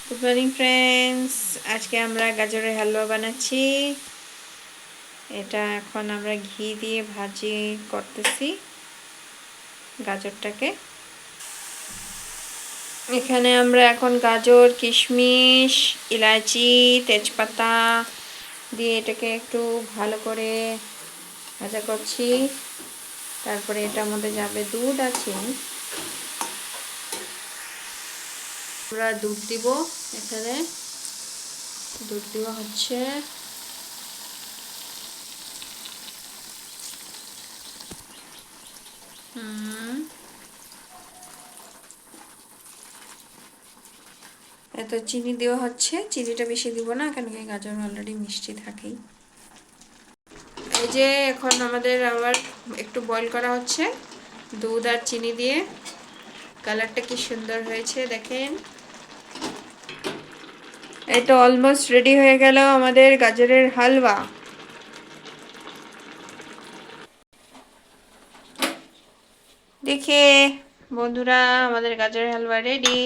Good morning friends, আজকে আমরা গাজরের হালুয়া বানাচ্ছি। এটা এখন আমরা ঘি দিয়ে ভাজি করতেছি গাজরটাকে। এখানে আমরা এখন গাজর, কিশমিশ, ইলাচি, তেজপাতা দিয়ে এটাকে একটু ভালো করে ভাজা করছি। তারপরে এটার মধ্যে যাবে দুধ আর চিনি। আমরা দুধ দিব, এখানে দুধ দেওয়া হচ্ছে। এত চিনি দেওয়া হচ্ছে, চিনিটা বেশি দিব না, কেন কি গাজর অলরেডি মিষ্টি থাকেই। এই যে এখন আমাদের আবার একটু বয়েল করা হচ্ছে দুধ আর চিনি দিয়ে। কালারটা কি সুন্দর হয়েছে দেখেন। এটা অলমোস্ট রেডি হয়ে গেল আমাদের গাজরের হালুয়া। দেখে বন্ধুরা, আমাদের গাজরের হালুয়া রেডি।